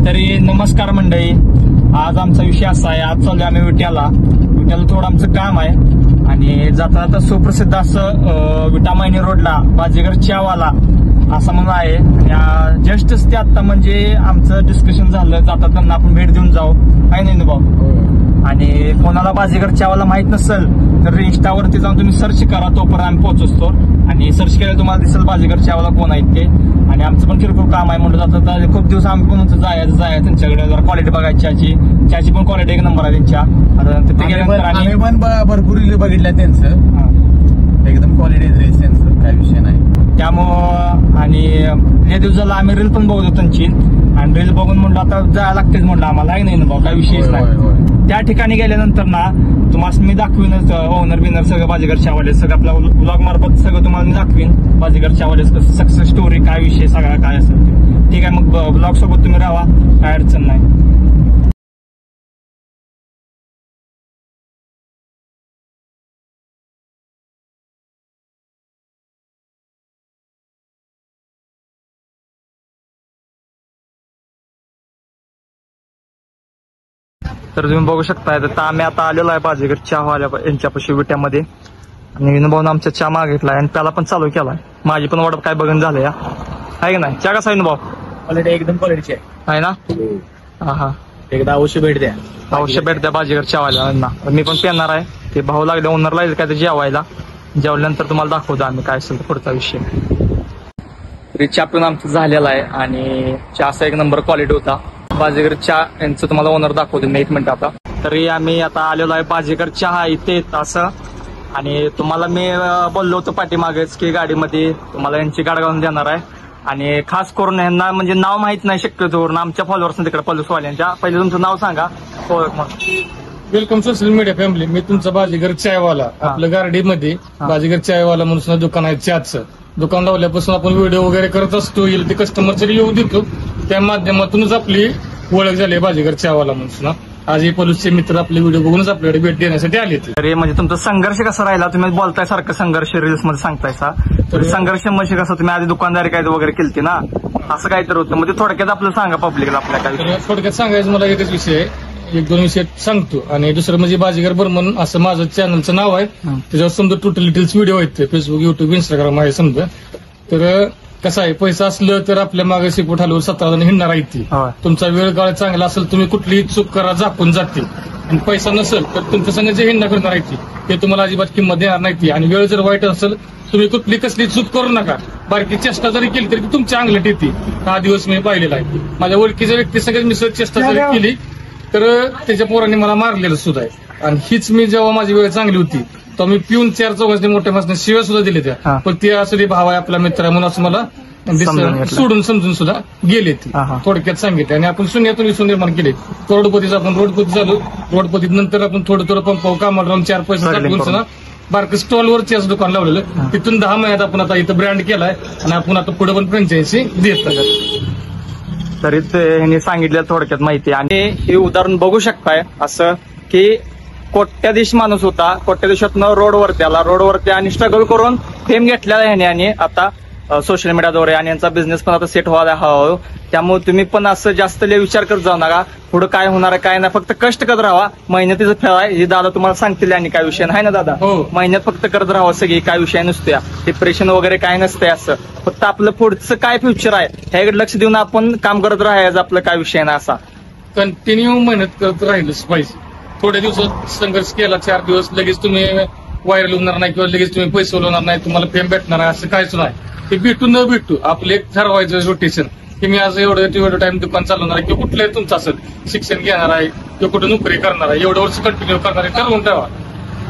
तरी नमस्कार मंडळी. आज आमचा विषय असा आहे, आज चालू आम्ही विट्याला थोडं आमचं काम आहे आणि जाता जाता सुप्रसिद्ध असं विटा मायनी रोडला बाजीगर चहावाला असं म्हणून आहे. जस्टच ते आता म्हणजे आमचं डिस्कशन झालं, जाता त्यांना आपण भेट देऊन जाऊ आहे नाही भाऊ. आणि कोणाला बाजीगर चहावाला माहित नसेल तर इंस्टावरती जाऊन तुम्ही सर्च करा, तोपर्यंत आम्ही पोहोचतो आणि सर्च केलं तुम्हाला दिसेल बाजीगर चहावाला कोण आहेत ते. आणि आमचं पण किरकोळ काम आहे म्हणून जातात खूप दिवस आम्ही पण जायचं त्यांच्याकडे जरा क्वालिटी बघायची. चहाची पण क्वालिटी एक नंबर आहे त्यांच्या. आता तिथे गेल्यानंतर आम्ही पण भरपूर रिव्ह्यू बघितल्या त्यांचं, एकदम क्वालिटी ड्रेस त्यांचं, काय विषय नाही त्यामुळं. आणि हे दिवस झाला आम्ही रील पण बघतो त्यांची, आणि रील बघून म्हणलं आता जायला लागतेच म्हणलं आम्हाला, आहे नाही ना भाऊ, काय विषयच नाही. त्या ठिकाणी गेल्यानंतर ना तुम्हाला मी दाखवीनच ओनर बिनर सगळं बाजीगर चहावाले, सगळं आपल्या ब्लॉग मार्फत सगळं तुम्हाला मी दाखवीन बाजीगर चहावाले सक्सेस स्टोरी, काय विषय सगळा काय असेल ते. ठीक आहे, मग ब्लॉग सोबत तुम्ही राहा, काय अडचण नाही. तर तुम्ही बघू शकता तर आम्ही आता आलेलो आहे बाजीगर चहावाल्या यांच्यापाशी विट्यामध्ये, आणि विनोभाऊन आमचा चहा मागितलाय आणि त्याला पण चालू केलाय. माझी पण वाटप काय बघून झालं या, आहे का नाही? चहा कसा विनोभाऊ? क्वालिटी एकदम क्वालिटीची आहे ना? हा एकदा अवश्य भेट द्या, अवश्य भेट द्या बाजीगर चहावाल्यांना. मी पण पेणार आहे, ते भाऊ लागले ओनरला काय ते जेवायला, जेवल्यानंतर तुम्हाला दाखवतो आम्ही काय असेल पुढचा विषय. तरी चहा पिऊन आमचं झालेला आहे आणि चहाचा एक नंबर क्वालिटी होता. बाजीगर चहा यांचं तुम्हाला ओनर दाखवतो मी एक मिनिट. आता तरी आम्ही आता आलेलो आहे बाजीगर चहा इथे असं, आणि तुम्हाला मी बोललो होतो पाठीमागेच की गाडीमध्ये तुम्हाला यांची गाडी घालून देणार आहे. आणि खास करून यांना म्हणजे नाव माहित नाही शक्यतो आमच्या फॉलोअर्स तिकडे पॉलिसवाल्यांच्या. पहिले तुमचं नाव सांगा. Welcome social media family. मी तुमचा बाजीगर चायवाला. आपल्या गार्डीमध्ये बाजीगर चायवाला म्हणून दुकान आहे, चहाचं दुकान लावल्यापासून आपण व्हिडिओ वगैरे करत असतो, येईल ते कस्टमरचे रिव्ह्यू देतो, त्या माध्यमातूनच आपली ओळख झाली बाजीगर चहावाला म्हणून. आज हे पोलीसचे मित्र आपले व्हिडिओ बघूनच आपल्याकडे भेट देण्यासाठी आले. तरी म्हणजे तुमचा संघर्ष कसा राहिला? तुम्ही बोलताय सारखं संघर्ष रील्स मध्ये सांगतायसा, तर संघर्ष म्हणजे कसं तुम्ही आधी दुकानदारी काय वगैरे केली ना, असं काहीतरी होतं म्हणजे थोडक्यात आपलं सांगा पब्लिकला आपल्या काय. थोडक्यात सांगायचं मला एकच विषय, एक दोन विषय सांगतो. आणि दुसरं म्हणजे बाजीगर बर्मन असं माझं चॅनलचं नाव आहे, त्याच्यावर समजा टोटल डिटेल्स व्हिडिओ आहेत, फेसबुक, युट्यूब, इंस्टाग्राम आहे समजा. तर कसं आहे, पैसा असलं तर आपल्या मागे सिपोट हलवर 17 जण हिंडणार आहेत ती. तुमचा वेळ काळ चांगला असेल, तुम्ही कुठलीही चूक करा झाकून जाते, आणि पैसा नसेल तर तुमच्या संघ जे हिंडा करणार आहे ते तुम्हाला अजिबात किंमत देणार नाही ती. आणि वेळ जर वाईट असेल, तुम्ही कुठली कसली चूक करू नका. बारकी चेष्टा जरी केली तरी तुमच्या अंगलट येते. हा दिवस मी पाहिलेला आहे. माझ्या ओळखीच्या व्यक्ती सगळ्यात मी चेष्टा जरी केली तर त्याच्या पोरांनी मला मारलेलं सुद्धा आहे. आणि हीच मी जेव्हा माझी वेळ चांगली होती तर मी पिऊन 4 चौघांनी मोठ्या माणसाने शिव्या सुद्धा दिले त्या, पण ते असं ते भाव आहे आपला मित्र आहे म्हणून असं मला सोडून समजून सुद्धा गेले ते. थोडक्यात सांगितलं. आणि आपण शून्यातून विश्व निर्माण केले. करोडपतीच आपण रोडपती झालो. रोडपती नंतर आपण थोडं पंपावर कामाला राहून 4 पैसे साठवून सुद्धा बारक स्टॉलवर चहाचं दुकान लावलेलं. तिथून 10 महिन्यात आपण आता इथं ब्रँड केलाय आणि आपण आता पुढे पण फ्रँचायझी देत. तरी ह्यांनी सांगितलं थोडक्यात माहिती. आणि हे उदाहरण बघू शकताय असं की कोट्याधीश माणूस होता, कोट्याधीशातनं रोडवरती आणि स्ट्रगल करून फेम घेतलेला ह्याने, आणि आता सोशल मीडियाद्वारे, आणि यांचा बिझनेस पण आता सेट व्हायला हवा. त्यामुळे तुम्ही पण असं जास्त विचार करत जाऊ नका, पुढे काय होणार आहे काय नाही, फक्त कष्ट करत राहा. मेहनतीचं फळ आहे हे दादा तुम्हाला सांगतील. आणि काय विषय नाही ना दादा, मेहनत फक्त करत राहावं सगळी, काय विषय नसते, डिप्रेशन वगैरे काय नसतंय. असं फक्त आपलं पुढचं काय फ्युचर आहे ह्याकडे लक्ष देऊन आपण काम करत राहायचं, आपलं काय विषय नाही. असा कंटिन्यू मेहनत करत राहिलंच पाहिजे. थोड्या दिवसात संघर्ष केला, 4 दिवस लगेच तुम्ही व्हायरल होणार नाही किंवा लगेच तुम्ही पैसे होणार नाही, तुम्हाला फेम भेटणार आहे असं काहीच नाही. ते भेटू न भेटू आपलं एक ठरवायचं रोटेशन की मी आज एवढं टाइम दुकान चालवणार आहे, किंवा कुठलंही तुमचं असेल, शिक्षण घेणार आहे किंवा कुठे नोकरी करणार आहे, एवढं वर्ष कंटिन्यू करणार आहे, ठरवून ठेवा.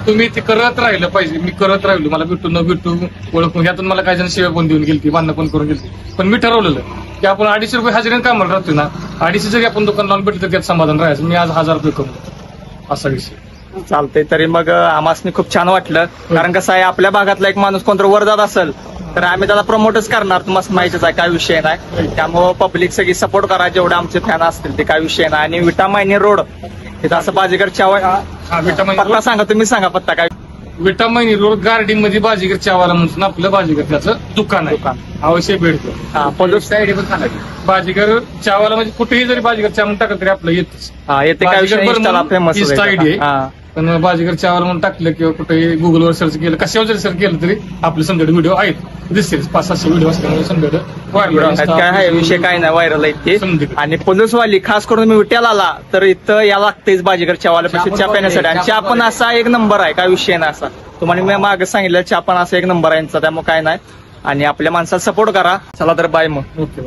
तुम्ही ते करत राहिलं पाहिजे. मी करत राहिलो, मला भेटू न भेटू ओळखून, यातून मला काही जण शिव्या पण देऊन गेली, भांडणं पण करून गेली, पण मी ठरवलेलं की आपण 250 रुपये हजेरीने कामाला राहतोय ना, 250 जरी आपण दुकान लावून भेटलं तर त्यात समाधान राहायचं. मी आज 1000 रुपये कमवतो, असा विषय. चालतंय. तरी मग आम्हाला खूप छान वाटलं, कारण कसं आहे आपल्या भागातला एक माणूस कोणतं वर जात असेल तर आम्ही त्याला प्रमोटच करणार, तुम्हाला माहितीच आहे, काय विषय नाही. त्यामुळे पब्लिक सगळी सपोर्ट करा, जेवढे आमचे फॅन असतील ते, काय विषय नाही. आणि विटा मायनी रोड तिथं असं बाजीगर चहा, पत्ता सांगा, तुम्ही सांगा पत्ता काय. विटा मायनी रोड गार्डीमध्ये बाजीगर चहावाला म्हणून आपलं बाजीगर त्याचं दुकान आहे. अवश्य भेटतो. हा पल्लूस बाजीगर चहावाला म्हणजे कुठेही जरी बाजीगर चहा म्हणून टाकलं तरी आपलं येतच. हा येते काय विषय नाही, Insta ला फेमस आयडी आहे. पण बाजीगर चहावाला म्हणून टाकलं किंवा कुठेही गुगलवर सर्च केलं, कशावर जरी सर्च केलं तरी आपले समजा व्हिडिओ आहेत, दिसतील 500-600 व्हिडिओ असल्यामुळे समजा काय आहे विषय काय नाही, व्हायरल आहेत ते. आणि पल्लूसवाली खास करून मी विट्याला आला तर इथं या लागतेच बाजीगर चहावाल्यापेक्षा चहा पिण्यासाठी. आणि चहा पण असा एक नंबर आहे, काय विषय नाही असा. तुम्हाला मी मागे सांगितलं चहा पण असा एक नंबर आहे यांचा, त्यामुळे काय नाही. आणि आपल्या माणसाला सपोर्ट करा. चला तर बाय मग. ओके.